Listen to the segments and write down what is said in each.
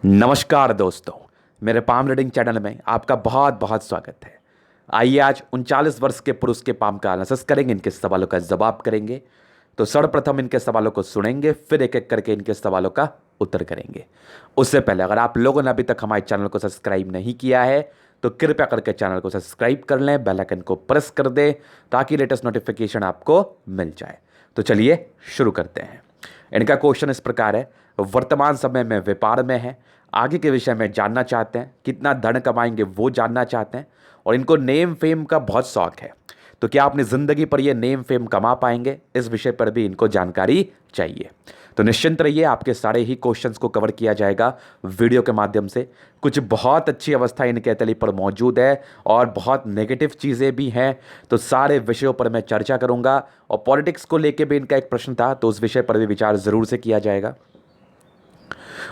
नमस्कार दोस्तों, मेरे पाम रीडिंग चैनल में आपका बहुत बहुत स्वागत है। आइए आज 39 वर्ष के पुरुष के पाम का एनालिसिस करेंगे, इनके सवालों का जवाब करेंगे। तो सर्वप्रथम इनके सवालों को सुनेंगे, फिर एक एक करके इनके सवालों का उत्तर करेंगे। उससे पहले अगर आप लोगों ने अभी तक हमारे चैनल को सब्सक्राइब नहीं किया है तो कृपया करके चैनल को सब्सक्राइब कर लें, बेल आइकन को प्रेस कर दें ताकि लेटेस्ट नोटिफिकेशन आपको मिल जाए। तो चलिए शुरू करते हैं। इनका क्वेश्चन इस प्रकार है, वर्तमान समय में व्यापार में है, आगे के विषय में जानना चाहते हैं, कितना धन कमाएंगे वो जानना चाहते हैं, और इनको नेम फेम का बहुत शौक है। तो क्या अपनी ज़िंदगी पर ये नेम फेम कमा पाएंगे, इस विषय पर भी इनको जानकारी चाहिए। तो निश्चिंत रहिए, आपके सारे ही क्वेश्चंस को कवर किया जाएगा वीडियो के माध्यम से। कुछ बहुत अच्छी अवस्था इनके तली पर मौजूद है और बहुत नेगेटिव चीज़ें भी हैं, तो सारे विषयों पर मैं चर्चा करूंगा। और पॉलिटिक्स को लेकर भी इनका एक प्रश्न था, तो उस विषय पर भी विचार ज़रूर से किया जाएगा।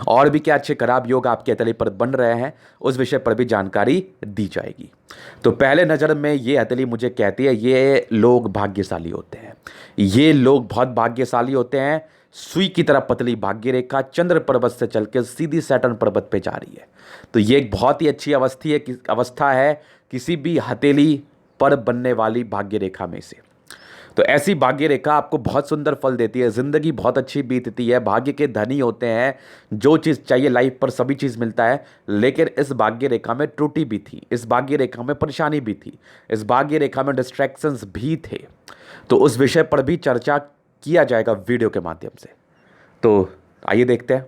और भी क्या अच्छे खराब योग आपके हथेली पर बन रहे हैं, उस विषय पर भी जानकारी दी जाएगी। तो पहले नज़र में ये हथेली मुझे कहती है ये लोग भाग्यशाली होते हैं, ये लोग बहुत भाग्यशाली होते हैं। सुई की तरह पतली भाग्य रेखा चंद्र पर्वत से चलकर सीधी सैटर्न पर्वत पे जा रही है। तो ये एक बहुत ही अच्छी अवस्था है किसी भी हथेली पर बनने वाली भाग्य रेखा में से। तो ऐसी भाग्य रेखा आपको बहुत सुंदर फल देती है, ज़िंदगी बहुत अच्छी बीतती है, भाग्य के धनी होते हैं, जो चीज़ चाहिए लाइफ पर सभी चीज़ मिलता है। लेकिन इस भाग्य रेखा में त्रुटि भी थी, इस भाग्य रेखा में परेशानी भी थी, इस भाग्य रेखा में डिस्ट्रैक्शंस भी थे। तो उस विषय पर भी चर्चा किया जाएगा वीडियो के माध्यम से। तो आइए देखते हैं।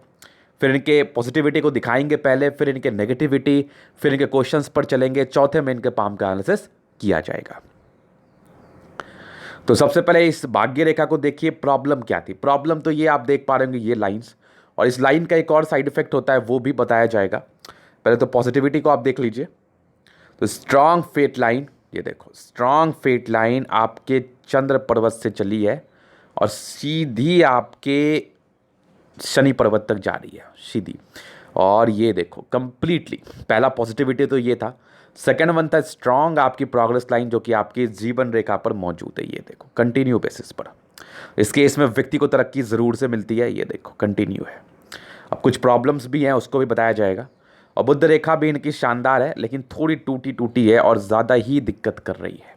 फिर इनके पॉजिटिविटी को दिखाएंगे पहले, फिर इनके नेगेटिविटी, फिर इनके क्वेश्चंस पर चलेंगे, चौथे में इनके पाम का एनालिसिस किया जाएगा। तो सबसे पहले इस भाग्य रेखा को देखिए, प्रॉब्लम क्या थी। प्रॉब्लम तो ये आप देख पा रहे होंगे, ये लाइंस, और इस लाइन का एक और साइड इफेक्ट होता है वो भी बताया जाएगा। पहले तो पॉजिटिविटी को आप देख लीजिए। तो स्ट्रांग फेट लाइन, ये देखो स्ट्रांग फेट लाइन आपके चंद्र पर्वत से चली है और सीधी आपके शनि पर्वत तक जा रही है, सीधी। और ये देखो कंप्लीटली, पहला पॉजिटिविटी तो ये था। सेकेंड वन था स्ट्रांग आपकी प्रोग्रेस लाइन, जो कि आपकी जीवन रेखा पर मौजूद है, ये देखो कंटिन्यू बेसिस पर। इस केस में व्यक्ति को तरक्की ज़रूर से मिलती है, ये देखो कंटिन्यू है। अब कुछ प्रॉब्लम्स भी हैं, उसको भी बताया जाएगा। और बुध रेखा भी इनकी शानदार है, लेकिन थोड़ी टूटी टूटी है और ज़्यादा ही दिक्कत कर रही है।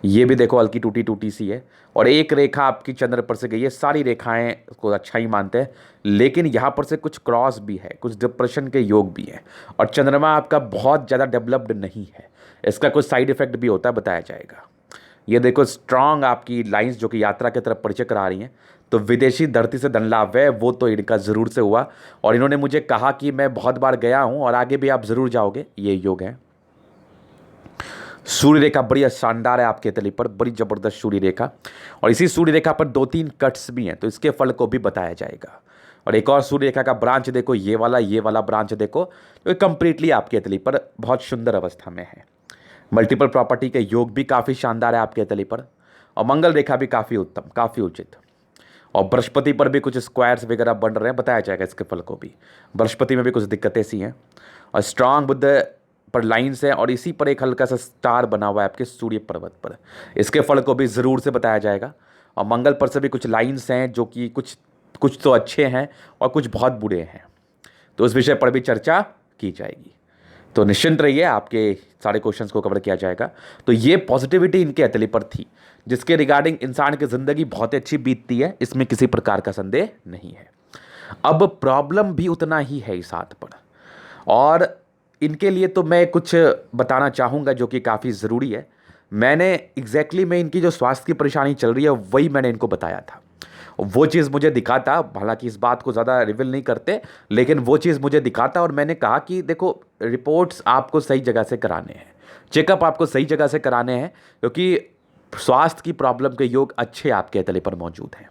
ये भी देखो हल्की टूटी टूटी सी है। और एक रेखा आपकी चंद्र पर से गई है, सारी रेखाएं को अच्छा ही मानते हैं, लेकिन यहाँ पर से कुछ क्रॉस भी है, कुछ डिप्रेशन के योग भी हैं। और चंद्रमा आपका बहुत ज़्यादा डेवलप्ड नहीं है, इसका कुछ साइड इफेक्ट भी होता है, बताया जाएगा। ये देखो स्ट्रांग आपकी लाइंस जो कि यात्रा की तरफ परिचय करा रही हैं। तो विदेशी धरती से धन लाभ है, वो तो इनका ज़रूर से हुआ। और इन्होंने मुझे कहा कि मैं बहुत बार गया हूँ और आगे भी आप ज़रूर जाओगे, ये योग है। सूर्य रेखा बड़ी शानदार है आपके तली पर, बड़ी जबरदस्त सूर्य रेखा। और इसी सूर्य रेखा पर 2-3 कट्स भी हैं, तो इसके फल को भी बताया जाएगा। और एक और सूर्य रेखा का ब्रांच देखो, ये वाला ब्रांच देखो, तो कंप्लीटली आपके तली पर बहुत सुंदर अवस्था में है। मल्टीपल प्रॉपर्टी के योग भी काफ़ी शानदार है आपके तली पर। और मंगल रेखा भी काफ़ी उत्तम, काफ़ी उचित। और बृहस्पति पर भी कुछ स्क्वायर्स वगैरह बन रहे हैं, बताया जाएगा इसके फल को भी। बृहस्पति में भी कुछ दिक्कतें सी हैं। और स्ट्रांग बुध पर लाइन्स है, और इसी पर एक हल्का सा स्टार बना हुआ है आपके सूर्य पर्वत पर, इसके फल को भी ज़रूर से बताया जाएगा। और मंगल पर से भी कुछ लाइन्स हैं जो कि कुछ कुछ तो अच्छे हैं और कुछ बहुत बुरे हैं, तो उस विषय पर भी चर्चा की जाएगी। तो निश्चिंत रहिए, आपके सारे क्वेश्चंस को कवर किया जाएगा। तो ये पॉजिटिविटी इनके हथेली पर थी, जिसके रिगार्डिंग इंसान की ज़िंदगी बहुत अच्छी बीतती है, इसमें किसी प्रकार का संदेह नहीं है। अब प्रॉब्लम भी उतना ही है इस हाथ पर, और इनके लिए तो मैं कुछ बताना चाहूँगा जो कि काफ़ी ज़रूरी है। मैंने एग्जैक्टली में इनकी जो स्वास्थ्य की परेशानी चल रही है वही मैंने इनको बताया था, वो चीज़ मुझे दिखा था। हालांकि इस बात को ज़्यादा रिवील नहीं करते, लेकिन वो चीज़ मुझे दिखा था। और मैंने कहा कि देखो रिपोर्ट्स आपको सही जगह से कराने हैं, चेकअप आपको सही जगह से कराने हैं, क्योंकि स्वास्थ्य की प्रॉब्लम के योग अच्छे आपके तले पर मौजूद हैं।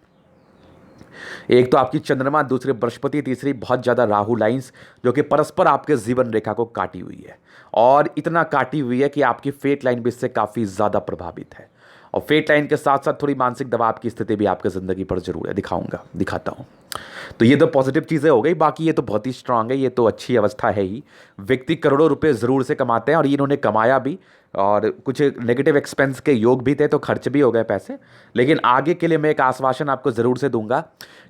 एक तो आपकी चंद्रमा, दूसरी बृहस्पति, तीसरी बहुत ज़्यादा राहु लाइंस, जो कि परस्पर आपके जीवन रेखा को काटी हुई है। और इतना काटी हुई है कि आपकी फेट लाइन भी इससे काफ़ी ज़्यादा प्रभावित है। और फेट लाइन के साथ साथ थोड़ी मानसिक दबाव की स्थिति भी आपकी ज़िंदगी पर जरूर है, दिखाता हूँ। तो ये तो पॉजिटिव चीज़ें हो गई, बाकी ये तो बहुत ही स्ट्रांग है, ये तो अच्छी अवस्था है ही। व्यक्ति करोड़ों रुपए ज़रूर से कमाते हैं, और इन्होंने कमाया भी। और कुछ नेगेटिव एक्सपेंस के योग भी थे, तो खर्च भी हो गए पैसे। लेकिन आगे के लिए मैं एक आश्वासन आपको ज़रूर से दूंगा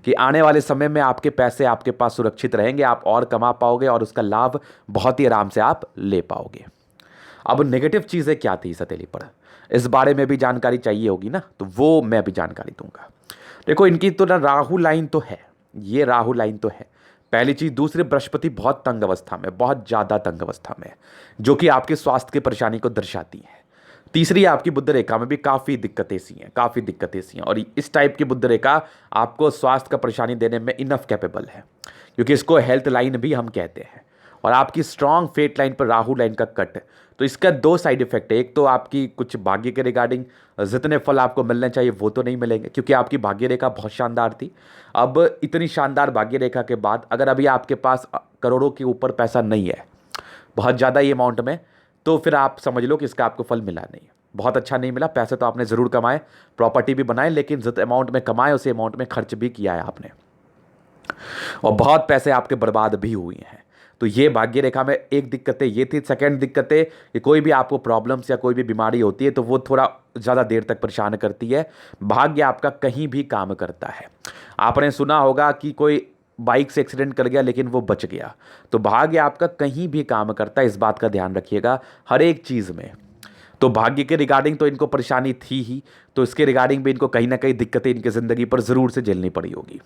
कि आने वाले समय में आपके पैसे आपके पास सुरक्षित रहेंगे, आप और कमा पाओगे और उसका लाभ बहुत ही आराम से आप ले पाओगे। अब नेगेटिव चीज़ें क्या थी इस हथेली पर, इस बारे में भी जानकारी चाहिए होगी ना, तो वो मैं भी जानकारी दूंगा। देखो, इनकी तो ना राहु लाइन तो है, ये राहु लाइन तो है पहली चीज़। दूसरे, बृहस्पति बहुत तंग अवस्था में, बहुत ज़्यादा तंग अवस्था में, जो कि आपके स्वास्थ्य की परेशानी को दर्शाती है। तीसरी, आपकी बुध रेखा में भी काफ़ी दिक्कतें सी हैं, काफ़ी दिक्कतें सी हैं, और इस टाइप की बुध रेखा आपको स्वास्थ्य का परेशानी देने में इनफ कैपेबल है, क्योंकि इसको हेल्थ लाइन भी हम कहते हैं। और आपकी स्ट्रांग फेट लाइन पर राहु लाइन का कट, तो इसका दो साइड इफेक्ट है। एक तो आपकी कुछ भाग्य के रिगार्डिंग जितने फल आपको मिलने चाहिए वो तो नहीं मिलेंगे, क्योंकि आपकी भाग्य रेखा बहुत शानदार थी। अब इतनी शानदार भाग्य रेखा के बाद अगर अभी आपके पास करोड़ों के ऊपर पैसा नहीं है, बहुत ज़्यादा ये अमाउंट में, तो फिर आप समझ लो कि इसका आपको फल मिला नहीं, बहुत अच्छा नहीं मिला। पैसे तो आपने ज़रूर कमाए, प्रॉपर्टी भी बनाए, लेकिन जिस अमाउंट में कमाए उसी अमाउंट में खर्च भी किया है आपने, और बहुत पैसे आपके बर्बाद भी हुए हैं। तो ये भाग्य रेखा में एक दिक्कतें ये थी। सेकंड दिक्कतें, कि कोई भी आपको प्रॉब्लम्स या कोई भी बीमारी होती है तो वो थोड़ा ज़्यादा देर तक परेशान करती है। भाग्य आपका कहीं भी काम करता है। आपने सुना होगा कि कोई बाइक से एक्सीडेंट कर गया लेकिन वो बच गया, तो भाग्य आपका कहीं भी काम करता है, इस बात का ध्यान रखिएगा हर एक चीज़ में। तो भाग्य के रिगार्डिंग तो इनको परेशानी थी ही, तो इसके रिगार्डिंग भी इनको कहीं ना कहीं दिक्कतें इनकी ज़िंदगी पर ज़रूर से झेलनी पड़ी होगी।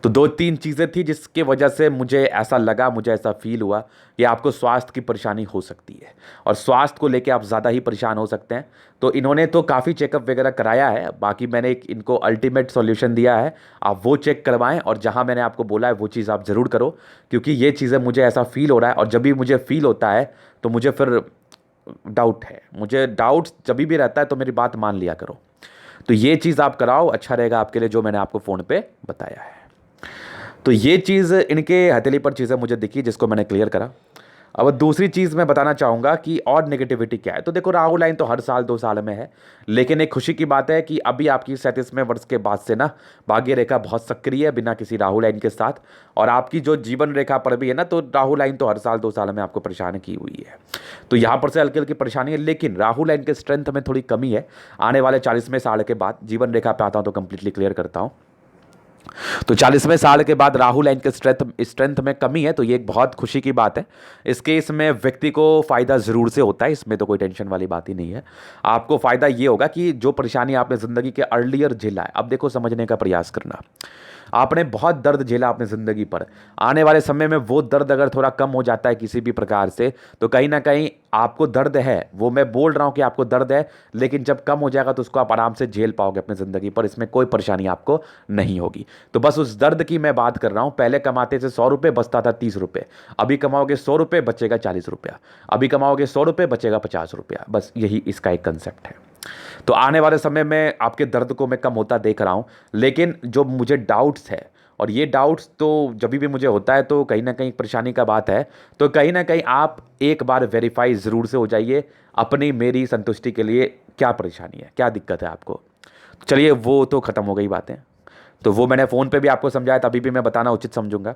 तो दो तीन चीज़ें थी जिसके वजह से मुझे ऐसा लगा, मुझे ऐसा फील हुआ कि आपको स्वास्थ्य की परेशानी हो सकती है, और स्वास्थ्य को लेके आप ज़्यादा ही परेशान हो सकते हैं। तो इन्होंने तो काफ़ी चेकअप वगैरह कराया है, बाकी मैंने एक इनको अल्टीमेट सॉल्यूशन दिया है, आप वो चेक करवाएं, और जहां मैंने आपको बोला है वो चीज़ आप ज़रूर करो, क्योंकि ये चीज़ें मुझे ऐसा फील हो रहा है, और जब भी मुझे फील होता है तो मुझे फिर डाउट है, मुझे डाउट जब भी रहता है तो मेरी बात मान लिया करो। तो ये चीज़ आप कराओ, अच्छा रहेगा आपके लिए, जो मैंने आपको फ़ोन पे बताया है। तो ये चीज़ इनके हथेली पर चीज़ें मुझे दिखी, जिसको मैंने क्लियर करा। अब दूसरी चीज़ मैं बताना चाहूँगा कि और नेगेटिविटी क्या है। तो देखो, राहु लाइन तो हर साल 2 साल में है, लेकिन एक खुशी की बात है कि अभी आपकी 37वें वर्ष के बाद से ना भाग्य रेखा बहुत सक्रिय है बिना किसी राहु लाइन के साथ, और आपकी जो जीवन रेखा पर भी है ना, तो राहु लाइन तो हर साल 2 साल में आपको परेशान की हुई है। तो यहाँ पर से हल्की हल्की परेशानी है, लेकिन राहु लाइन के स्ट्रेंथ में थोड़ी कमी है। आने वाले 40वें साल के बाद जीवन रेखा पे आता हूँ तो कंप्लीटली क्लियर करता हूँ। तो 40वें साल के बाद राहु लाइन के स्ट्रेंथ में कमी है, तो ये एक बहुत खुशी की बात है। इस केस में व्यक्ति को फ़ायदा ज़रूर से होता है, इसमें तो कोई टेंशन वाली बात ही नहीं है। आपको फ़ायदा ये होगा कि जो परेशानी आपने ज़िंदगी के अर्लियर झेला है, अब देखो समझने का प्रयास करना। आपने बहुत दर्द झेला अपने ज़िंदगी पर, आने वाले समय में वो दर्द अगर थोड़ा कम हो जाता है किसी भी प्रकार से, तो कहीं ना कहीं आपको दर्द है, वो मैं बोल रहा हूँ कि आपको दर्द है, लेकिन जब कम हो जाएगा तो उसको आप आराम से झेल पाओगे अपनी ज़िंदगी पर, इसमें कोई परेशानी आपको नहीं होगी। तो बस उस दर्द की मैं बात कर रहा हूँ। पहले कमाते थे 100 रुपये, बचता था 30 रुपये, अभी कमाओगे 100 रुपये, बचेगा 40 रुपया, अभी कमाओगे 100 रुपये, बचेगा 50 रुपया। बस यही इसका एक कंसेप्ट है। तो आने वाले समय में आपके दर्द को मैं कम होता देख रहा हूँ, लेकिन जो मुझे डाउट्स है, और ये डाउट्स तो जब भी मुझे होता है तो कहीं ना कहीं परेशानी का बात है, तो कहीं ना कहीं आप एक बार वेरीफाई ज़रूर से हो जाइए अपनी मेरी संतुष्टि के लिए, क्या परेशानी है, क्या दिक्कत है आपको। चलिए, वो तो ख़त्म हो गई बातें, तो वो मैंने फ़ोन पे भी आपको समझाया, तभी भी मैं बताना उचित समझूंगा।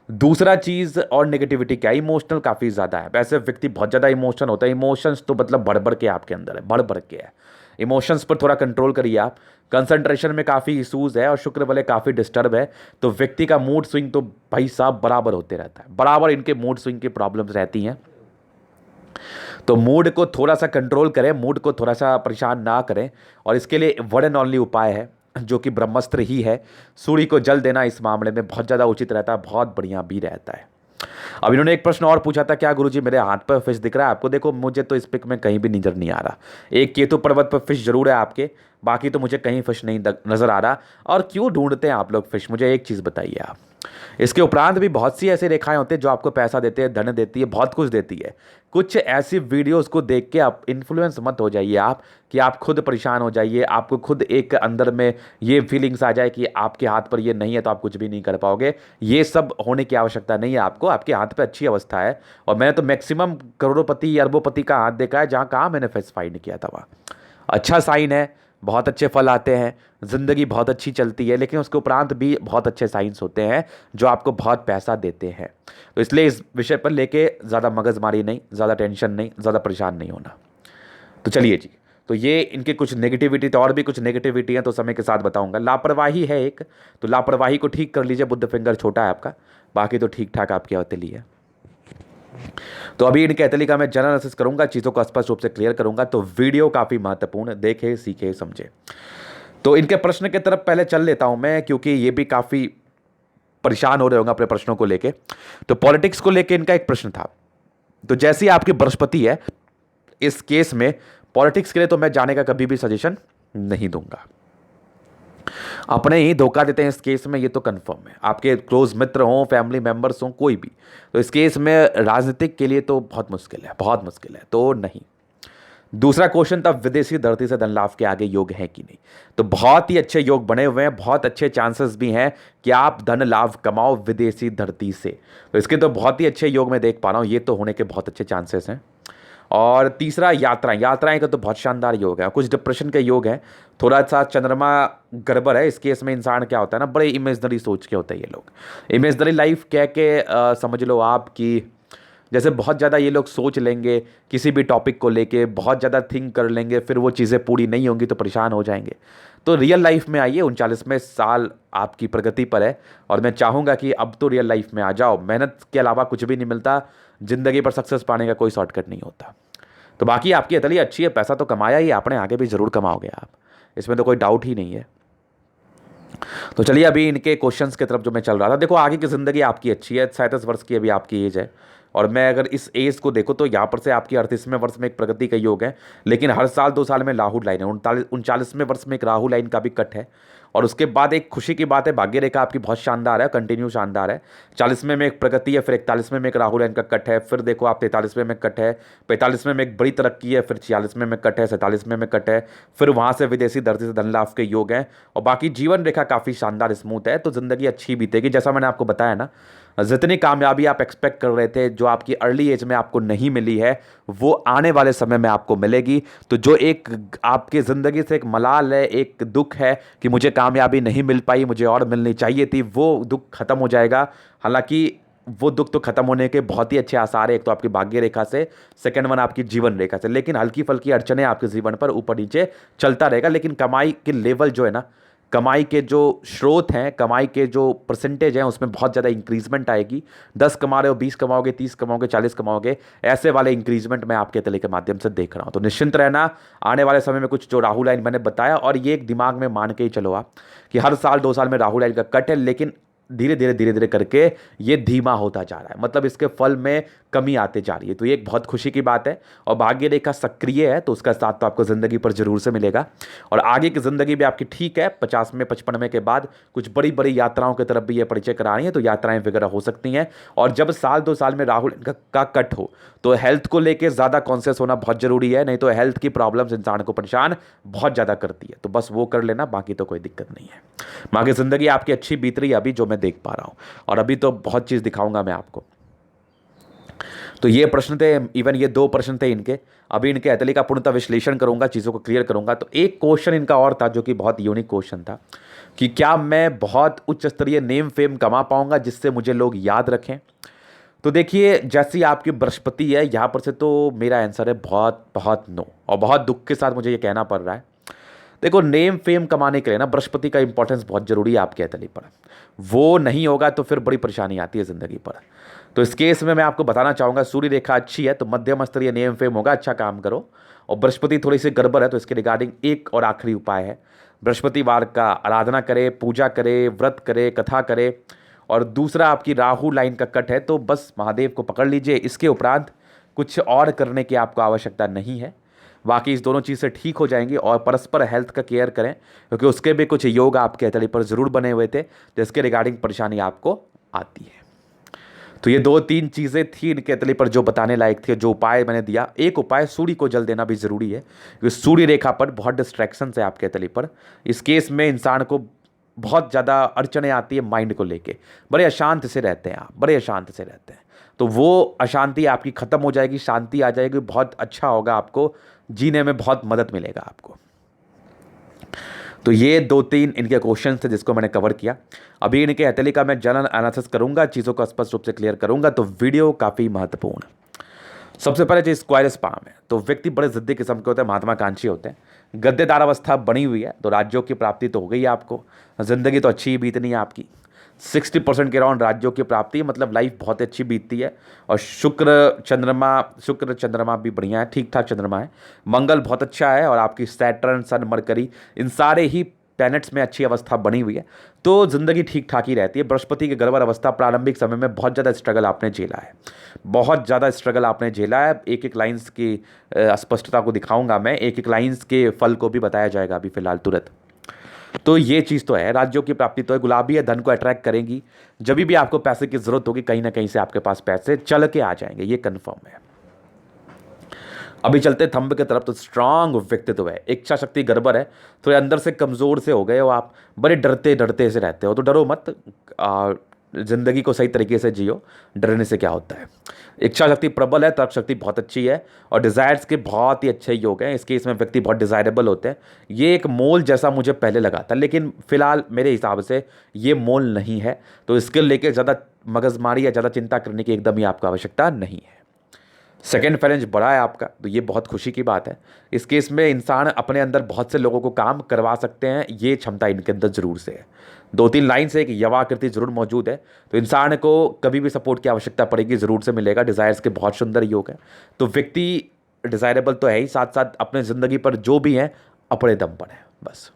दूसरा चीज़ और नेगेटिविटी क्या है, इमोशनल काफ़ी ज़्यादा है। वैसे व्यक्ति बहुत ज़्यादा इमोशन होता है, इमोशंस तो मतलब बढ़ बढ़ के आपके अंदर है, बढ़ बढ़ के है। इमोशंस पर थोड़ा कंट्रोल करिए आप। कंसंट्रेशन में काफ़ी इशूज़ है, और शुक्र वाले काफ़ी डिस्टर्ब है, तो व्यक्ति का मूड स्विंग तो भाई साहब बराबर होते रहता है, बराबर इनके मूड स्विंग की प्रॉब्लम्स रहती हैं। तो मूड को थोड़ा सा कंट्रोल करें, मूड को थोड़ा सा परेशान ना करें, और इसके लिए वन एंड ओनली उपाय है, जो कि ब्रह्मास्त्र ही है। सूर्य को जल देना इस मामले में बहुत ज़्यादा उचित रहता है, बहुत बढ़िया भी रहता है। अब इन्होंने एक प्रश्न और पूछा था, क्या गुरुजी मेरे हाथ पर फिश दिख रहा है आपको? देखो, मुझे तो इस पिक में कहीं भी नजर नहीं आ रहा। एक केतु पर्वत पर फिश जरूर है आपके, बाकी तो मुझे कहीं फिश नहीं नजर आ रहा। और क्यों ढूंढते हैं आप लोग फिश, मुझे एक चीज़ बताइए आप। इसके उपरांत भी बहुत सी ऐसी रेखाएं होती है जो आपको पैसा देते हैं, धन देती है, बहुत कुछ देती है। कुछ ऐसी वीडियोस को देख के आप इन्फ्लुएंस मत हो जाइए आप, कि आप खुद परेशान हो जाइए, आपको खुद एक अंदर में ये फीलिंग्स आ जाए कि आपके हाथ पर ये नहीं है तो आप कुछ भी नहीं कर पाओगे। ये सब होने की आवश्यकता नहीं है आपको, आपके हाथ पे अच्छी अवस्था है। और मैंने तो मैक्सिमम करोड़पति अरबोपति का हाथ देखा है, जहाँ कहाँ मैंने फेस किया था वहाँ। अच्छा साइन है, बहुत अच्छे फल आते हैं, ज़िंदगी बहुत अच्छी चलती है, लेकिन उसके उपरांत भी बहुत अच्छे साइंस होते हैं जो आपको बहुत पैसा देते हैं। तो इसलिए इस विषय पर लेके ज़्यादा मगजमारी नहीं, ज़्यादा टेंशन नहीं, ज़्यादा परेशान नहीं होना। तो चलिए जी, तो ये इनके कुछ नेगेटिविटी, तो और भी कुछ नेगेटिविटी है तो समय के साथ बताऊंगा। लापरवाही है एक, तो लापरवाही को ठीक कर लीजिए, बुद्ध फिंगर छोटा है आपका, बाकी तो ठीक ठाक आपकी हथेली है। तो अभी इनके हथेली का मैं जनरल एनालिसिस करूंगा, चीज़ों को स्पष्ट रूप से क्लियर करूंगा, तो वीडियो काफ़ी महत्वपूर्ण, देखे सीखे समझे। तो इनके प्रश्न की तरफ पहले चल लेता हूं मैं, क्योंकि ये भी काफ़ी परेशान हो रहे होंगे अपने प्रश्नों को लेके। तो पॉलिटिक्स को लेके इनका एक प्रश्न था। तो जैसी आपकी बृहस्पति है, इस केस में पॉलिटिक्स के लिए तो मैं जाने का कभी भी सजेशन नहीं दूंगा, अपने ही धोखा देते हैं इस केस में, ये तो कंफर्म है। आपके क्लोज मित्र हों, फैमिली मेंबर्स हों, कोई भी, तो इस केस में राजनीतिक के लिए तो बहुत मुश्किल है, बहुत मुश्किल है, तो नहीं। दूसरा क्वेश्चन था, विदेशी धरती से धन लाभ के आगे योग है कि नहीं। तो बहुत ही अच्छे योग बने हुए हैं, बहुत अच्छे चांसेस भी हैं कि आप धन लाभ कमाओ विदेशी धरती से। तो इसके तो बहुत ही अच्छे योग मैं देख पा रहा हूँ, ये तो होने के बहुत अच्छे चांसेस हैं। और तीसरा, यात्राएं का तो बहुत शानदार योग है। कुछ डिप्रेशन के योग है, थोड़ा सा चंद्रमा गड़बड़ है इस केस में। इंसान क्या होता है ना, बड़े इमेजनरी सोच के होते हैं ये लोग, इमेजनरी लाइफ कह के समझ लो आप कि जैसे बहुत ज़्यादा ये लोग सोच लेंगे किसी भी टॉपिक को लेके, बहुत ज़्यादा थिंक कर लेंगे, फिर वो चीज़ें पूरी नहीं होंगी तो परेशान हो जाएंगे। तो रियल लाइफ में आइए, 39वें साल आपकी प्रगति पर है, और मैं चाहूँगा कि अब तो रियल लाइफ में आ जाओ। मेहनत के अलावा कुछ भी नहीं मिलता ज़िंदगी पर, सक्सेस पाने का कोई शॉर्टकट नहीं होता। तो बाकी आपकी अतली अच्छी है, पैसा तो कमाया ही आपने, आगे भी ज़रूर कमाओगे आप, इसमें तो कोई डाउट ही नहीं है। तो चलिए अभी इनके क्वेश्चंस की तरफ जो मैं चल रहा था। देखो, आगे की ज़िंदगी आपकी अच्छी है, 37 वर्ष की अभी आपकी एज है, और मैं अगर इस एज को देखो तो यहाँ पर से आपकी 38वें वर्ष में एक प्रगति का योग है, लेकिन हर साल 2 साल में राहु लाइन है। 39वें वर्ष में एक राहु लाइन का भी कट है, और उसके बाद एक खुशी की बात है, भाग्य रेखा आपकी बहुत शानदार है, कंटिन्यू शानदार है। 40वें में एक प्रगति है, फिर 41वें में एक राहु लाइन का कट है, फिर देखो आप 43वें में कट है, 45वें में एक बड़ी तरक्की है, फिर 46वें में कट है, 47वें में कट है, फिर वहाँ से विदेशी धरती से धन लाभ के योग हैं, और बाकी जीवन रेखा काफ़ी शानदार स्मूथ है। तो ज़िंदगी अच्छी बीतेगी, जैसा मैंने आपको बताया ना, जितनी कामयाबी आप एक्सपेक्ट कर रहे थे, जो आपकी अर्ली एज में आपको नहीं मिली है, वो आने वाले समय में आपको मिलेगी। तो जो एक आपकी ज़िंदगी से एक मलाल है, एक दुख है कि मुझे कामयाबी नहीं मिल पाई, मुझे और मिलनी चाहिए थी, वो दुख खत्म हो जाएगा। हालांकि वो दुख तो खत्म होने के बहुत ही अच्छे आसार है, एक तो आपकी भाग्य रेखा से, सेकंड वन आपकी जीवन रेखा से, लेकिन हल्की फल्की अड़चने आपके जीवन पर ऊपर नीचे चलता रहेगा। लेकिन कमाई के लेवल जो है ना, कमाई के जो स्रोत हैं, कमाई के जो परसेंटेज हैं, उसमें बहुत ज़्यादा इंक्रीजमेंट आएगी। 10 कमा रहे हो, 20 कमाओगे, 30 कमाओगे, 40 कमाओगे, ऐसे वाले इंक्रीजमेंट मैं आपके तले के माध्यम से देख रहा हूँ। तो निश्चिंत रहना, आने वाले समय में कुछ जो राहु लाइन मैंने बताया, और ये एक दिमाग में मान के ही चलो आप कि हर साल 2 साल में राहु लाइन का कट है, लेकिन धीरे धीरे करके ये धीमा होता जा रहा है, मतलब इसके फल में कमी आते जा रही है। तो ये एक बहुत खुशी की बात है, और भाग्य रेखा सक्रिय है, तो उसका साथ तो आपको ज़िंदगी पर जरूर से मिलेगा। और आगे की ज़िंदगी भी आपकी ठीक है, 50वें 55वें के बाद कुछ बड़ी बड़ी यात्राओं की तरफ भी ये परिचय करा रही है, तो यात्राएं वगैरह हो सकती हैं। और जब साल 2 साल में राहु का कट हो, तो हेल्थ को लेकर ज़्यादा कॉन्शियस होना बहुत ज़रूरी है, नहीं तो हेल्थ की प्रॉब्लम्स इंसान को परेशान बहुत ज़्यादा करती है। तो बस वो कर लेना, बाकी तो कोई दिक्कत नहीं है। बाकी ज़िंदगी आपकी अच्छी बीत रही है अभी, जो मैं देख पा रहा हूँ, और अभी तो बहुत चीज़ दिखाऊंगा मैं आपको। तो ये प्रश्न थे, इवन ये 2 प्रश्न थे इनके। अभी इनके अतली का पूर्णतः विश्लेषण करूंगा, चीज़ों को क्लियर करूंगा। तो एक क्वेश्चन इनका और था जो कि बहुत यूनिक क्वेश्चन था कि क्या मैं बहुत उच्च स्तरीय नेम फेम कमा पाऊंगा जिससे मुझे लोग याद रखें। तो देखिए, जैसी आपकी बृहस्पति है, यहाँ पर से तो मेरा आंसर है बहुत बहुत नो, और बहुत दुख के साथ मुझे ये कहना पड़ रहा है। देखो, नेम फेम कमाने के लिए ना बृहस्पति का इंपॉर्टेंस बहुत जरूरी है आपके अतली पर। वो नहीं होगा तो फिर बड़ी परेशानी आती है ज़िंदगी पर। तो इस केस में मैं आपको बताना चाहूँगा, सूर्य रेखा अच्छी है तो मध्यम स्तरीय नेम फेम होगा, अच्छा काम करो। और बृहस्पति थोड़ी सी गड़बड़ है, तो इसके रिगार्डिंग एक और आखिरी उपाय है, बृहस्पतिवार का आराधना करे, पूजा करे, व्रत करे, कथा करे। और दूसरा, आपकी राहु लाइन का कट है, तो बस महादेव को पकड़ लीजिए। इसके उपरांत कुछ और करने की आपको आवश्यकता नहीं है। बाकी इस दोनों चीज़ से ठीक हो जाएंगी, और परस्पर हेल्थ का केयर करें, क्योंकि उसके भी कुछ योग आपके अतली पर ज़रूर बने हुए थे जिसके रिगार्डिंग परेशानी आपको आती है। तो ये 2-3 चीज़ें थी इनके अतली पर जो बताने लायक थी, जो उपाय मैंने दिया। एक उपाय, सूर्य को जल देना भी ज़रूरी है, क्योंकि सूर्य रेखा पर बहुत डिस्ट्रैक्शन है आपके अतली पर। इस केस में इंसान को बहुत ज़्यादा अड़चने आती है माइंड को लेके, बड़े अशांत से रहते हैं आप, बड़े अशांत से रहते हैं। तो वो अशांति आपकी ख़त्म हो जाएगी, शांति आ जाएगी, बहुत अच्छा होगा, आपको जीने में बहुत मदद मिलेगा आपको। तो ये 2-3 इनके क्वेश्चन थे जिसको मैंने कवर किया। अभी इनके अतली का मैं जनरल एनालिसिस करूंगा, चीज़ों को स्पष्ट रूप से क्लियर करूंगा, तो वीडियो काफ़ी महत्वपूर्ण। सबसे पहले जो स्क्वायरस पाम है, तो व्यक्ति बड़े जिद्दी किस्म के होते हैं, महत्वाकांक्षी होते हैं। गद्देदार अवस्था बनी हुई है तो राज्यों की प्राप्ति तो हो गई है आपको, जिंदगी तो अच्छी ही बीतनी है आपकी। 60% के अराउंड राज्यों की प्राप्ति, मतलब लाइफ बहुत अच्छी बीतती है। और शुक्र चंद्रमा भी बढ़िया है, ठीक ठाक चंद्रमा है। मंगल बहुत अच्छा है, और आपकी सैटर्न, सन, मरकरी, इन सारे ही प्लैनेट्स में अच्छी अवस्था बनी हुई है, तो ज़िंदगी ठीक ठाक ही रहती है। बृहस्पति की गड़बड़ अवस्था, प्रारंभिक समय में बहुत ज़्यादा स्ट्रगल आपने झेला है, बहुत ज़्यादा स्ट्रगल आपने झेला है। एक एक लाइन्स की स्पष्टता को दिखाऊंगा मैं, एक एक लाइन्स के फल को भी बताया जाएगा अभी फिलहाल तुरंत। तो ये चीज़ तो है, राज्यों की प्राप्ति तो है, गुलाबी है, धन को अट्रैक्ट करेंगी। जब भी आपको पैसे की जरूरत होगी, कहीं ना कहीं से आपके पास पैसे चल के आ जाएंगे, ये कंफर्म है। अभी चलते थंब की तरफ, तो स्ट्रांग व्यक्तित्व है, इच्छा शक्ति गड़बड़ है, थोड़े अंदर से कमज़ोर से हो गए हो आप, बड़े डरते डरते से रहते हो, तो डरो मत, जिंदगी को सही तरीके से जियो, डरने से क्या होता है। इच्छा शक्ति प्रबल है, तर्क शक्ति बहुत अच्छी है, और डिज़ायर्स के बहुत ही अच्छे योग हैं। इस केस में व्यक्ति बहुत डिज़ायरेबल होते हैं। ये एक मोल जैसा मुझे पहले लगा था, लेकिन फिलहाल मेरे हिसाब से ये मोल नहीं है, तो इसके लेके ज़्यादा मगजमारी या ज़्यादा चिंता करने की एकदम ही आपको आवश्यकता नहीं है। सेकेंड फेरेंज बड़ा है आपका, तो ये बहुत खुशी की बात है। इस केस में इंसान अपने अंदर बहुत से लोगों को काम करवा सकते हैं, ये क्षमता इनके अंदर ज़रूर से है। 2-3 लाइन से एक यवाकृति जरूर मौजूद है, तो इंसान को कभी भी सपोर्ट की आवश्यकता पड़ेगी ज़रूर से मिलेगा। डिज़ायर्स के बहुत सुंदर योग है, तो व्यक्ति डिज़ायरेबल तो है ही, साथ साथ अपने ज़िंदगी पर जो भी है अपने दम पर है बस।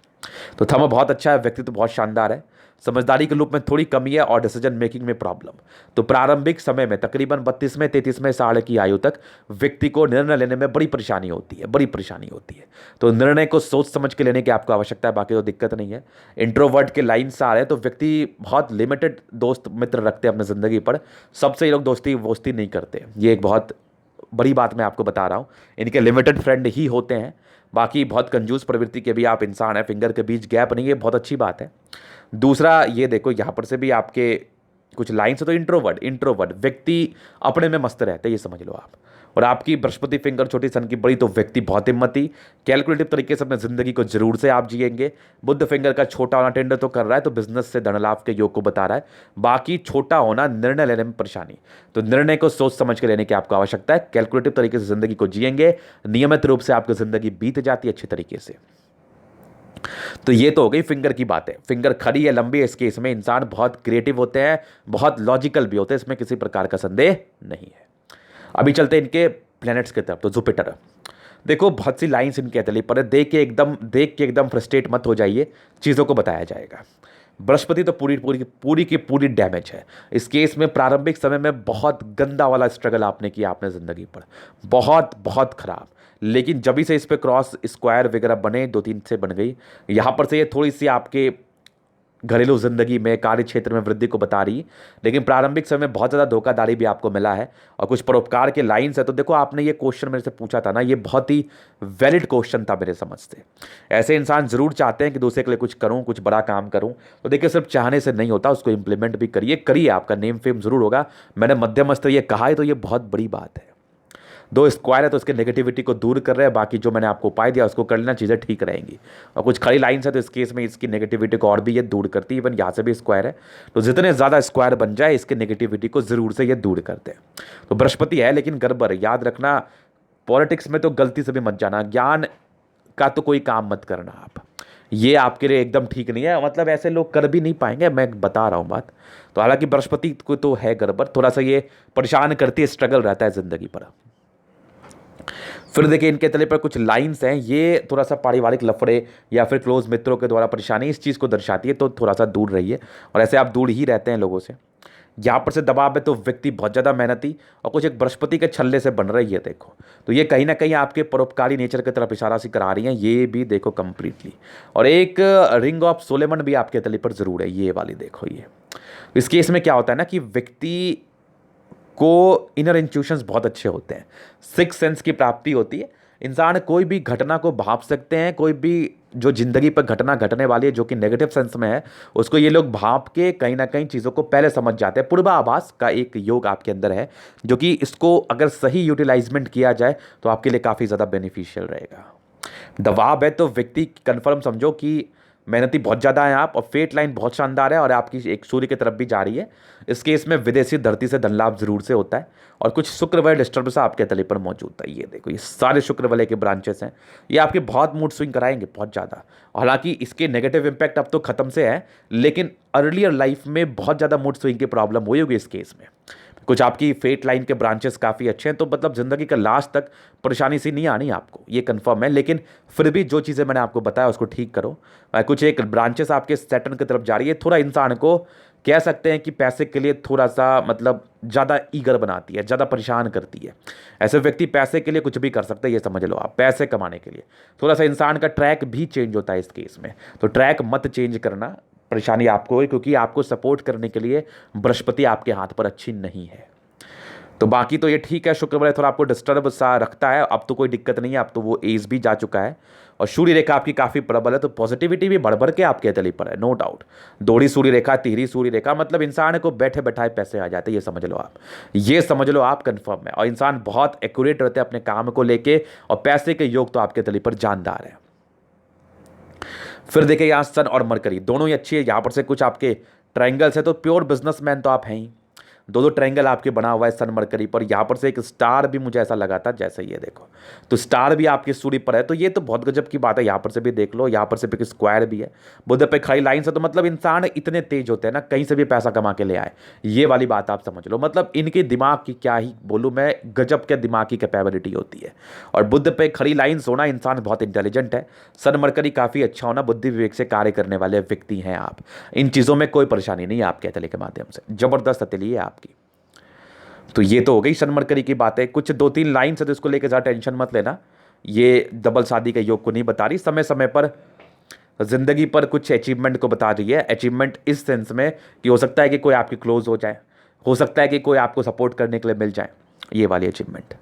तो थंब बहुत अच्छा है, व्यक्तित्व बहुत शानदार है। समझदारी के रूप में थोड़ी कमी है, और डिसीजन मेकिंग में प्रॉब्लम। तो प्रारंभिक समय में तकरीबन 32वें 33वें साल की आयु तक व्यक्ति को निर्णय लेने में बड़ी परेशानी होती है, बड़ी परेशानी होती है। तो निर्णय को सोच समझ के लेने की आपको आवश्यकता है, बाकी तो दिक्कत नहीं है। इंट्रोवर्ट के लाइन से आ रहे हैं, तो व्यक्ति बहुत लिमिटेड दोस्त मित्र रखते हैं अपनी ज़िंदगी पर, सबसे ये लोग दोस्ती वोस्ती नहीं करते। ये एक बहुत बड़ी बात मैं आपको बता रहा हूँ, इनके लिमिटेड फ्रेंड ही होते हैं। बाकी बहुत कंजूस प्रवृत्ति के भी आप इंसान हैं, फिंगर के बीच गैप नहीं है, बहुत अच्छी बात है। दूसरा ये देखो, यहाँ पर से भी आपके कुछ लाइन से, तो इंट्रोवर्ट व्यक्ति अपने में मस्त रहते हैं, ये समझ लो आप। और आपकी बृहस्पति फिंगर छोटी सन की बड़ी, तो व्यक्ति बहुत हिम्मती, कैलकुलेटिव तरीके से अपनी जिंदगी को जरूर से आप जिएंगे। बुद्ध फिंगर का छोटा होना टेंडर तो कर रहा है, तो बिजनेस से धन लाभ के योग को बता रहा है। बाकी छोटा होना, निर्णय लेने में परेशानी, तो निर्णय को सोच समझ के लेने की आपको आवश्यकता है। कैलकुलेटिव तरीके से जिंदगी को जिएंगे, नियमित रूप से आपकी जिंदगी बीत जाती है अच्छे तरीके से। तो ये तो हो गई फिंगर की बात है। फिंगर खड़ी है, लंबी है, इस केस में इंसान बहुत क्रिएटिव होते हैं, बहुत लॉजिकल भी होते हैं, इसमें किसी प्रकार का संदेह नहीं है। अभी चलते हैं इनके प्लैनेट्स की तरफ। तो जुपिटर देखो, बहुत सी लाइंस इनके तली पर है, देख के एकदम फ्रस्ट्रेट मत हो जाइए, चीज़ों को बताया जाएगा। बृहस्पति तो पूरी की पूरी डैमेज है। इस केस में प्रारंभिक समय में बहुत गंदा वाला स्ट्रगल आपने किया अपने ज़िंदगी पर, बहुत बहुत खराब। लेकिन जब भी से इस पे क्रॉस स्क्वायर वगैरह बने, 2-3 से बन गई, यहाँ पर से ये थोड़ी सी आपके घरेलू जिंदगी में, कार्य क्षेत्र में वृद्धि को बता रही। लेकिन प्रारंभिक समय में बहुत ज़्यादा धोखाधड़ी भी आपको मिला है, और कुछ परोपकार के लाइन्स है। तो देखो, आपने ये क्वेश्चन मेरे से पूछा था ना, ये बहुत ही वैलिड क्वेश्चन था मेरे समझ से। ऐसे इंसान जरूर चाहते हैं कि दूसरे के लिए कुछ करूं, कुछ बड़ा काम करूं। तो देखिए, सिर्फ चाहने से नहीं होता, उसको इंप्लीमेंट भी करिए, आपका नेम फेम जरूर होगा। मैंने मध्यम स्तर ये कहा है, तो ये बहुत बड़ी बात है। 2 स्क्वायर है, तो इसके नेगेटिविटी को दूर कर रहे हैं। बाकी जो मैंने आपको उपाय दिया उसको कर लेना, चीज़ें ठीक रहेंगी। और कुछ खड़ी लाइन्स है, तो इस केस में इसकी नेगेटिविटी को और भी ये दूर करती है। इवन यहाँ से भी स्क्वायर है, तो जितने ज़्यादा स्क्वायर बन जाए, इसके नेगेटिविटी को ज़रूर से ये दूर करते हैं। तो बृहस्पति है, लेकिन गड़बड़ है, याद रखना। पॉलिटिक्स में तो गलती से भी मत जाना, ज्ञान का तो कोई काम मत करना आप, ये आपके लिए एकदम ठीक नहीं है। मतलब ऐसे लोग कर भी नहीं पाएंगे, मैं बता रहा हूँ बात। तो हालांकि बृहस्पति को तो है गड़बड़, थोड़ा सा ये परेशान करती है, स्ट्रगल रहता है ज़िंदगी पर। फिर देखिए, इनके तले पर कुछ लाइंस हैं, ये थोड़ा सा पारिवारिक लफड़े या फिर क्लोज मित्रों के द्वारा परेशानी इस चीज़ को दर्शाती है, तो थोड़ा सा दूर रहिए। और ऐसे आप दूर ही रहते हैं लोगों से। यहाँ पर से दबाव है, तो व्यक्ति बहुत ज़्यादा मेहनती, और कुछ एक बृहस्पति के छल्ले से बन रही है देखो। तो ये कहीं ना कहीं आपके परोपकारी नेचर की तरफ इशारा सी करा रही हैं, ये भी देखो कंप्लीटली। और एक रिंग ऑफ सोलेमन भी आपके तले पर ज़रूर है, ये वाली देखो। ये इस केस में क्या होता है ना, कि व्यक्ति को इनर इंट्यूशंस बहुत अच्छे होते हैं, सिक्स सेंस की प्राप्ति होती है। इंसान कोई भी घटना को भाप सकते हैं, कोई भी जो जिंदगी पर घटना घटने वाली है जो कि नेगेटिव सेंस में है, उसको ये लोग भाप के कहीं ना कहीं चीज़ों को पहले समझ जाते हैं। पूर्वाभास का एक योग आपके अंदर है, जो कि इसको अगर सही यूटिलाइजमेंट किया जाए तो आपके लिए काफ़ी ज़्यादा बेनिफिशियल रहेगा। दबाव है, तो व्यक्ति कन्फर्म समझो कि मेहनती बहुत ज़्यादा हैं आप, और फेट लाइन बहुत शानदार है और आपकी एक सूर्य की तरफ भी जा रही है। इस केस में विदेशी धरती से धन लाभ जरूर से होता है, और कुछ शुक्र वलय डिस्टर्बेंस आपके तले पर मौजूद है। ये देखो, ये सारे शुक्र वलय के ब्रांचेस हैं, ये आपके बहुत मूड स्विंग कराएंगे बहुत ज़्यादा। हालांकि इसके नेगेटिव इंपैक्ट अब तो खत्म से है, लेकिन अर्लियर लाइफ में बहुत ज़्यादा मूड स्विंग की प्रॉब्लम हुई होगी इस केस में। कुछ आपकी फेट लाइन के ब्रांचेस काफ़ी अच्छे हैं, तो मतलब ज़िंदगी का लास्ट तक परेशानी सी नहीं आनी आपको, ये कंफर्म है। लेकिन फिर भी जो चीज़ें मैंने आपको बताया उसको ठीक करो। कुछ एक ब्रांचेस आपके सैटर्न की तरफ जा रही है, थोड़ा इंसान को कह सकते हैं कि पैसे के लिए थोड़ा सा मतलब ज़्यादा ईगर बनाती है, ज़्यादा परेशान करती है। ऐसे व्यक्ति पैसे के लिए कुछ भी कर सकते हैं, ये समझ लो आप। पैसे कमाने के लिए थोड़ा सा इंसान का ट्रैक भी चेंज होता है इस केस में, तो ट्रैक मत चेंज करना, परेशानी आपको है, क्योंकि आपको सपोर्ट करने के लिए बृहस्पति आपके हाथ पर अच्छी नहीं है। तो बाकी तो ये ठीक है, शुक्र थोड़ा आपको डिस्टर्ब सा रखता है, अब तो कोई दिक्कत नहीं है, अब तो वो एज भी जा चुका है, और सूर्य रेखा आपकी काफ़ी प्रबल है, तो पॉजिटिविटी भी बढ़ बढ़ के आपके तले पर है, नो डाउट। दोहरी सूर्य रेखा, तिहरी सूर्य रेखा, मतलब इंसान को बैठे बैठाए पैसे आ जाते हैं, ये समझ लो आप, ये समझ लो आप कंफर्म है। और इंसान बहुत एक्यूरेट रहते हैं अपने काम को लेके, और पैसे के योग तो आपके तले पर जानदार है। फिर देखिए यहाँ सन और मरकरी दोनों ही अच्छी है, यहाँ पर से कुछ आपके ट्रायंगल्स है, तो प्योर बिजनेसमैन तो आप हैं ही। दो दो ट्रायंगल आपके बना हुआ है सन मरकरी पर, यहाँ पर से एक स्टार भी मुझे ऐसा लगा था, जैसे ये देखो, तो स्टार भी आपके सूर्य पर है, तो ये तो बहुत गजब की बात है। यहाँ पर से भी देख लो, यहाँ पर से भी एक स्क्वायर भी है, बुध पे खड़ी लाइन से, तो मतलब इंसान इतने तेज होते हैं ना, कहीं से भी पैसा कमा के ले आए, ये वाली बात आप समझ लो। मतलब इनके दिमाग की क्या ही बोलूँ मैं, गजब के दिमाग की कैपेबिलिटी होती है। और बुध पे खड़ी लाइन होना, इंसान बहुत इंटेलिजेंट है। सन मरकरी काफ़ी अच्छा होना, बुद्धि विवेक से कार्य करने वाले व्यक्ति हैं आप, इन चीज़ों में कोई परेशानी नहीं है आपके हथेली के माध्यम से, जबरदस्त हथेली है आपकी। तो ये तो हो गई सन मरकरी की बातें, कुछ दो तीन लाइन से, तो इसको लेकर ज़्यादा टेंशन मत लेना, ये डबल शादी के योग को नहीं बता रही, समय समय पर जिंदगी पर कुछ अचीवमेंट को बता रही है। अचीवमेंट इस सेंस में कि हो सकता है कि कोई आपकी क्लोज हो जाए, हो सकता है कि कोई आपको सपोर्ट करने के लिए मिल जाए, ये वाली अचीवमेंट।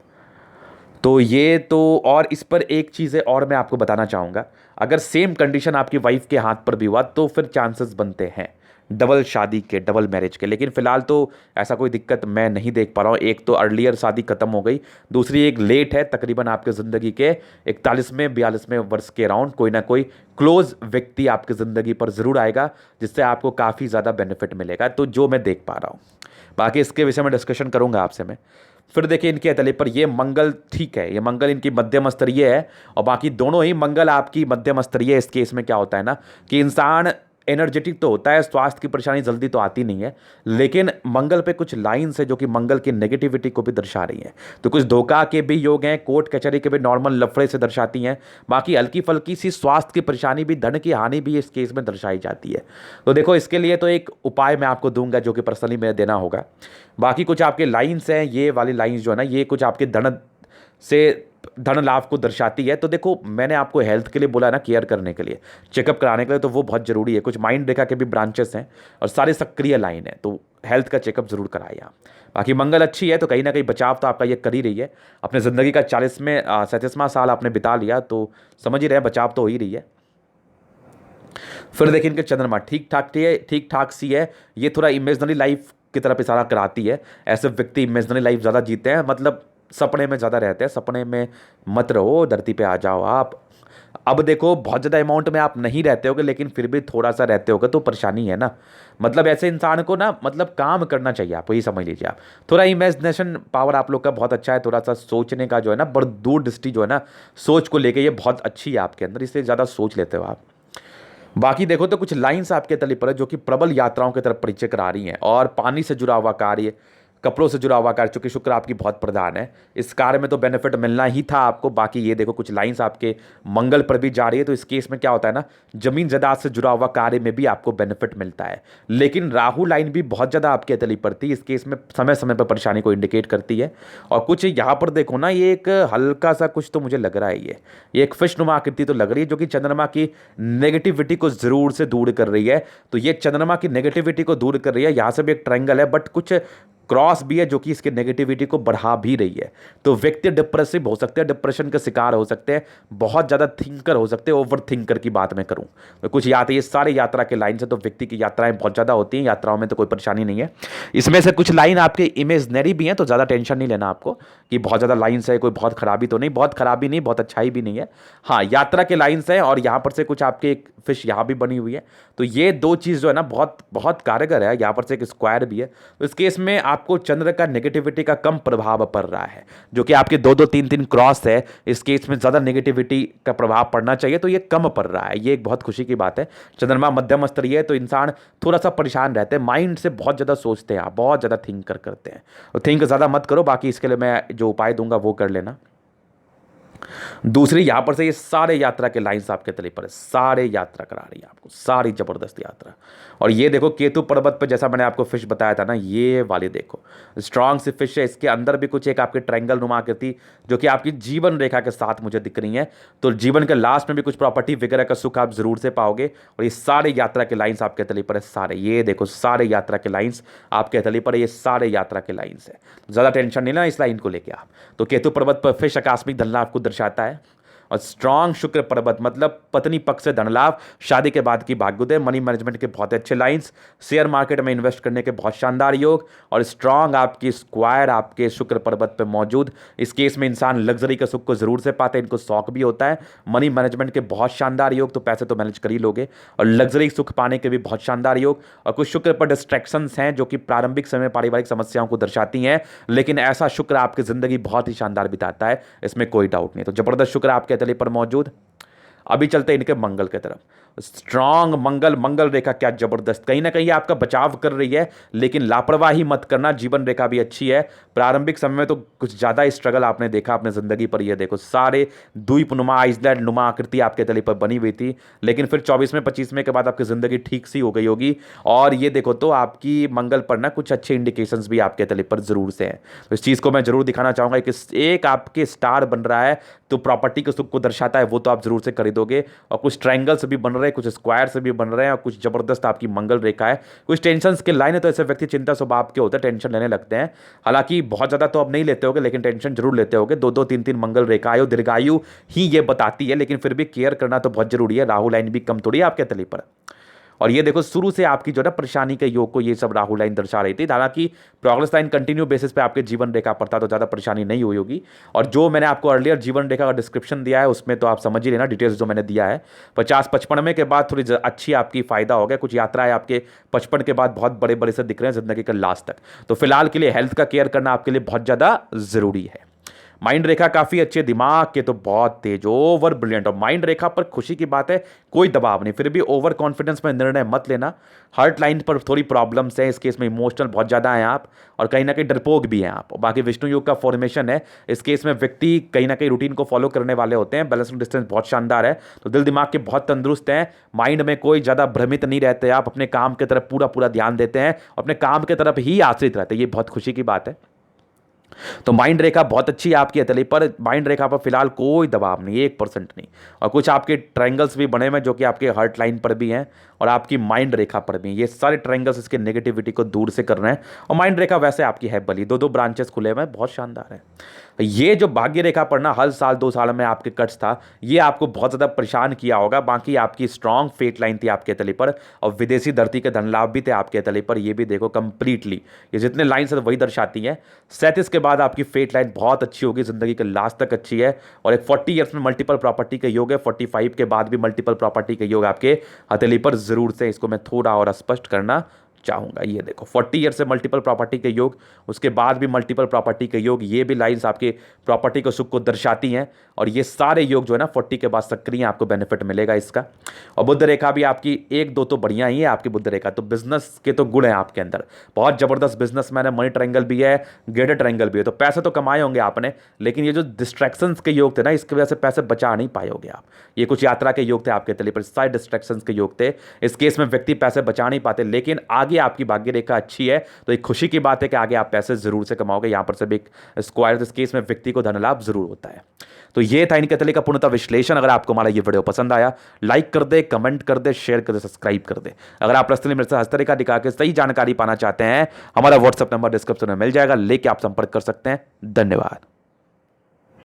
तो ये तो, और इस पर एक चीज़ है और मैं आपको बताना चाहूँगा, अगर सेम कंडीशन आपकी वाइफ के हाथ पर भी हुआ तो फिर चांसेस बनते हैं डबल शादी के, डबल मैरिज के। लेकिन फिलहाल तो ऐसा कोई दिक्कत मैं नहीं देख पा रहा हूँ। एक तो अर्लियर शादी खत्म हो गई, दूसरी एक लेट है, तकरीबन आपके ज़िंदगी के 41वें 42वें वर्ष के अराउंड कोई ना कोई क्लोज व्यक्ति आपकी ज़िंदगी पर ज़रूर आएगा, जिससे आपको काफ़ी ज़्यादा बेनिफिट मिलेगा, तो जो मैं देख पा रहा हूँ। बाकी इसके विषय में डिस्कशन करूँगा आपसे मैं। फिर देखिए इनके तले पर ये मंगल ठीक है, ये मंगल इनकी मध्यम स्तरीय है, और बाकी दोनों ही मंगल आपकी मध्यम स्तरीय है। इस केस में क्या होता है ना कि इंसान एनर्जेटिक तो होता है, स्वास्थ्य की परेशानी जल्दी तो आती नहीं है, लेकिन मंगल पे कुछ लाइन्स है जो कि मंगल की नेगेटिविटी को भी दर्शा रही हैं। तो कुछ धोखा के भी योग हैं, कोर्ट कचहरी के भी नॉर्मल लफड़े से दर्शाती हैं, बाकी हल्की फल्की सी स्वास्थ्य की परेशानी भी, धन की हानि भी इस केस में दर्शाई जाती है। तो देखो इसके लिए तो एक उपाय मैं आपको दूंगा जो कि पर्सनली मैं देना होगा। बाकी कुछ आपके लाइन्स हैं, ये वाली लाइन्स जो है ना, ये कुछ आपके धन लाभ को दर्शाती है। तो देखो मैंने आपको हेल्थ के लिए बोला ना, केयर करने के लिए, चेकअप कराने के लिए, तो वो बहुत जरूरी है। कुछ माइंड रेखा के भी ब्रांचेस हैं और सारे सक्रिय लाइन है, तो हेल्थ का चेकअप जरूर कराइए आप। बाकी मंगल अच्छी है, तो कहीं ना कहीं बचाव तो आपका ये कर ही रही है। अपने ज़िंदगी का 37वां साल आपने बिता लिया, तो समझ ही रहे बचाव तो हो ही रही है। फिर देखिए इनके चंद्रमा ठीक ठाक सी है, ये थोड़ा इमेजनरी लाइफ की तरफ इशारा कराती है। ऐसे व्यक्ति इमेजनरी लाइफ ज़्यादा जीते हैं, मतलब सपने में ज़्यादा रहते हैं, सपने में मत रहो, धरती पे आ जाओ आप। अब देखो बहुत ज़्यादा अमाउंट में आप नहीं रहते होगे, लेकिन फिर भी थोड़ा सा रहते होगे तो परेशानी है ना। मतलब ऐसे इंसान को ना, मतलब काम करना चाहिए आपको, ये समझ लीजिए आप। थोड़ा इमेजिनेशन पावर आप लोग का बहुत अच्छा है, थोड़ा सा सोचने का जो है ना, बड़ दूर दृष्टि जो है ना, सोच को लेके ये बहुत अच्छी है आपके अंदर, इससे ज़्यादा सोच लेते हो आप। बाकी देखो तो कुछ लाइंस आपके तले पर है जो कि प्रबल यात्राओं की तरफ परिचय करा रही हैं, और पानी से जुड़ा हुआ कार्य, कपड़ों से जुड़ा हुआ कार्य, चूंकि शुक्र आपकी बहुत प्रधान है, इस कार्य में तो बेनिफिट मिलना ही था आपको। बाकी ये देखो कुछ लाइंस आपके मंगल पर भी जा रही है, तो इस केस में क्या होता है ना, जमीन जायदाद से जुड़ा हुआ कार्य में भी आपको बेनिफिट मिलता है। लेकिन राहु लाइन भी बहुत ज़्यादा आपके तली पड़ती है, इस केस में समय समय पर परेशानी को इंडिकेट करती है। और कुछ यहाँ पर देखो ना, ये एक हल्का सा कुछ तो मुझे लग रहा है, ये एक फिशनुमा आकृति तो लग रही है, जो कि चंद्रमा की नेगेटिविटी को जरूर से दूर कर रही है। तो ये चंद्रमा की नेगेटिविटी को दूर कर रही है। यहाँ से भी एक ट्रायंगल है, बट कुछ क्रॉस भी है जो कि इसके नेगेटिविटी को बढ़ा भी रही है। तो व्यक्ति डिप्रेसिव हो सकते हैं, डिप्रेशन का शिकार हो सकते हैं, बहुत ज़्यादा थिंकर हो सकते हैं। ओवर थिंकर की बात मैं करूँ तो कुछ ये सारे यात्रा के लाइन से तो व्यक्ति की यात्राएं बहुत ज़्यादा होती हैं, यात्राओं में तो कोई परेशानी नहीं है। इसमें से कुछ लाइन आपके इमेजनरी भी हैं, तो ज़्यादा टेंशन नहीं लेना आपको कि बहुत ज़्यादा लाइन्स है, कोई बहुत खराबी तो नहीं, बहुत खराबी नहीं, बहुत अच्छाई भी नहीं है। हाँ, यात्रा के लाइन्स हैं और यहाँ पर से कुछ आपके एक फिश यहाँ भी बनी हुई है। तो ये दो चीज़ जो है ना बहुत बहुत कारगर है। यहाँ पर से एक स्क्वायर भी है, तो इस केस में आपको चंद्र का नेगेटिविटी का कम प्रभाव पड़ रहा है, जो कि आपके दो दो तीन तीन क्रॉस है, इस केस में ज़्यादा नेगेटिविटी का प्रभाव पड़ना चाहिए, तो ये कम पड़ रहा है। ये एक बहुत खुशी की बात है। चंद्रमा मध्यम स्तरीय है तो इंसान थोड़ा सा परेशान रहते हैं, माइंड से बहुत ज़्यादा सोचते हैं, आप बहुत ज़्यादा थिंक करते हैं। तो थिंक ज़्यादा मत करो, बाकी इसके लिए मैं जो उपाय दूंगा वो कर लेना। दूसरी, यहां पर से ये सारे यात्रा के लाइंस आपके तले पर है, सारे यात्रा करा रही है आपको, सारी जबरदस्त यात्रा। और ये देखो केतु पर्वत पे जैसा मैंने आपको फिश बताया था ना, ये वाली देखो स्ट्रांग सी फिश है, इसके अंदर भी कुछ एक आपके ट्रायंगल नुमा आकृति जो कि आपकी जीवन रेखा के साथ मुझे दिख रही है। तो जीवन के लास्ट में भी कुछ प्रॉपर्टी वगैरह का सुख आप जरूर से पाओगे। और ये सारे यात्रा के लाइंस आपके तले पर है, सारे ये देखो सारे यात्रा के लाइंस आपके तले पर है, ये सारे यात्रा के लाइंस है। ज़्यादा टेंशन नहीं ना इस लाइन को लेकर आप। तो केतु पर्वत पर फिश आकस्मिक धन लाभ को दर्शाता है। और स्ट्रांग शुक्र पर्वत मतलब पत्नी पक्ष से धन लाभ, शादी के बाद की भाग्योदय, मनी मैनेजमेंट के बहुत अच्छे लाइंस, शेयर मार्केट में इन्वेस्ट करने के बहुत शानदार योग। और स्ट्रांग आपकी स्क्वायर आपके शुक्र पर्वत पे मौजूद। इस केस में इंसान लग्जरी के सुख को जरूर से पाते हैं, इनको शौक भी होता है। मनी मैनेजमेंट के बहुत शानदार योग, तो पैसे तो मैनेज कर ही लोगे, और लग्जरी सुख पाने के भी बहुत शानदार योग। और कुछ शुक्र पर डिस्ट्रैक्शंस हैं जो कि प्रारंभिक समय पारिवारिक समस्याओं को दर्शाती हैं, लेकिन ऐसा शुक्र आपकी जिंदगी बहुत ही शानदार बिताता है, इसमें कोई डाउट नहीं। तो जबरदस्त शुक्र आपके तले पर मौजूद। अभी चलते हैं इनके मंगल की तरफ। स्ट्रांग मंगल, मंगल रेखा क्या जबरदस्त, कहीं ना कहीं आपका बचाव कर रही है, लेकिन लापरवाही मत करना। जीवन रेखा भी अच्छी है। प्रारंभिक समय में तो कुछ ज्यादा स्ट्रगल आपने देखा अपने जिंदगी पर। ये देखो सारे द्वीप नुमा आइसलैंड नुमा आकृति आपके तले पर बनी हुई थी, लेकिन फिर 24वें 25वें के बाद आपकी जिंदगी ठीक सी हो गई होगी। और ये देखो तो आपकी मंगल पर ना कुछ अच्छे इंडिकेशंस भी आपके तले पर जरूर से हैं। तो इस चीज को मैं जरूर दिखाना चाहूंगा कि एक आपके स्टार बन रहा है, तो प्रॉपर्टी के सुख को दर्शाता है, वो तो आप जरूर से खरीदोगे। और कुछ ट्रायंगल्स भी बन रहे हैं, कुछ स्क्वायर से भी बन रहे हैं, और कुछ जबरदस्त आपकी मंगल रेखा है। कुछ टेंशन के लाइन है, तो ऐसे व्यक्ति चिंता स्वभाव के होते हैं, टेंशन लेने लगते हैं। हालांकि बहुत ज्यादा तो अब नहीं लेते होगे, लेकिन टेंशन जरूर लेते होगे। दो दो तीन तीन मंगल रेखा आयु दीर्घायु ही ये बताती है, लेकिन फिर भी केयर करना तो बहुत जरूरी है। राहु लाइन भी कम थोड़ी है आपके तले पर। और ये देखो शुरू से आपकी जो है परेशानी के योग को ये सब राहु लाइन दर्शा रही थी। हालांकि प्रोग्रेस लाइन कंटिन्यू बेसिस पे आपके जीवन रेखा पर था, तो ज़्यादा परेशानी नहीं हुई होगी। और जो मैंने आपको अर्लियर जीवन रेखा का डिस्क्रिप्शन दिया है, उसमें तो आप समझ ही लेना डिटेल्स जो मैंने दिया है। 50-55 के बाद थोड़ी अच्छी आपकी फायदा हो गया। कुछ यात्राएं आपके 55 के बाद बहुत बड़े बड़े से दिख रहे हैं जिंदगी के लास्ट तक। तो फिलहाल के लिए हेल्थ का केयर करना आपके लिए बहुत ज़्यादा जरूरी है। माइंड रेखा काफी अच्छे, दिमाग के तो बहुत तेज, ओवर ब्रिलियंट। और माइंड रेखा पर खुशी की बात है, कोई दबाव नहीं, फिर भी ओवर कॉन्फिडेंस में निर्णय मत लेना। हार्ट लाइन पर थोड़ी प्रॉब्लम्स है, इस केस में इमोशनल बहुत ज्यादा हैं आप, और कहीं ना कहीं डरपोक भी हैं आप। बाकी विष्णु योग का फॉर्मेशन है, इस केस में व्यक्ति कहीं ना कहीं रूटीन को फॉलो करने वाले होते हैं। बैलेंसिंग डिस्टेंस बहुत शानदार है, तो दिल दिमाग के बहुत तंदुरुस्त हैं। माइंड में कोई ज्यादा भ्रमित नहीं रहते आप, अपने काम की तरफ पूरा पूरा ध्यान देते हैं, अपने काम की तरफ ही आश्रित रहते हैं, ये बहुत खुशी की बात है। तो माइंड रेखा बहुत अच्छी है आपकी हथेली पर। माइंड रेखा पर फिलहाल कोई दबाव नहीं, 1% नहीं। और कुछ आपके ट्रायंगल्स भी बने हुए हैं जो कि आपके हार्ट लाइन पर भी हैं और आपकी माइंड रेखा पर भी। ये सारे ट्रायंगल्स इसके नेगेटिविटी को दूर से कर रहे हैं। और माइंड रेखा वैसे आपकी है बली, दो दो ब्रांचेस खुले हुए हैं, बहुत शानदार है। ये जो भाग्य रेखा पर ना हर साल 2 साल में आपके कट्स था, ये आपको बहुत ज़्यादा परेशान किया होगा। बाकी आपकी स्ट्रांग फेट लाइन थी आपके तले पर, और विदेशी धरती के धन लाभ भी थे आपके तले पर। ये भी देखो कंप्लीटली ये जितने लाइन्स है वही दर्शाती हैं। 37 के बाद आपकी फेट लाइन बहुत अच्छी होगी, जिंदगी के लास्ट तक अच्छी है। और एक 40 ईयर्स में मल्टीपल प्रॉपर्टी के योग है, 45 के बाद भी मल्टीपल प्रॉपर्टी के योग आपके हथेली पर जरूर से। इसको मैं थोड़ा और स्पष्ट करना चाहूंगा। ये देखो 40 ईयर से मल्टीपल प्रॉपर्टी के योग, उसके बाद भी मल्टीपल प्रॉपर्टी के योग, ये भी लाइंस आपके प्रॉपर्टी को सुख को दर्शाती हैं। और ये सारे योग जो है ना 40 के बाद सक्रिय आपको बेनिफिट मिलेगा इसका। और बुद्ध रेखा भी आपकी 1-2 तो बढ़िया ही है आपकी बुद्ध रेखा। तो बिजनेस के तो गुण है आपके अंदर, बहुत जबरदस्त बिजनेसमैन है। मनी ट्रायंगल भी है, ग्रेटर ट्रायंगल भी है, तो पैसे तो कमाए होंगे आपने, लेकिन ये जो डिस्ट्रैक्शंस के योग थे ना, इसकी वजह से पैसे बचा नहीं पाए होंगे आप। ये कुछ यात्रा के योग थे आपके तले पर, सारे डिस्ट्रैक्शंस के योग थे। इस केस में व्यक्ति पैसे बचा नहीं पाते, लेकिन आगे आपकी भाग्य रेखा अच्छी है, तो एक खुशी की बात है कि आगे आप पैसे जरूर से कमाओगे। यहां पर से भी एक स्क्वायर, इस केस में व्यक्ति को धन लाभ जरूर होता है। तो ये था इनके तले का पूर्णतः विश्लेषण। अगर आपको हमारा ये वीडियो पसंद आया, लाइक कर दे, कमेंट कर दे, शेयर कर दे, सब्सक्राइब कर दे। अगर आप पर्सनली मेरे से हस्तरेखा दिखा के सही जानकारी पाना चाहते हैं, हमारा व्हाट्सएप नंबर डिस्क्रिप्शन में मिल जाएगा, लेके आप संपर्क कर सकते हैं। धन्यवाद।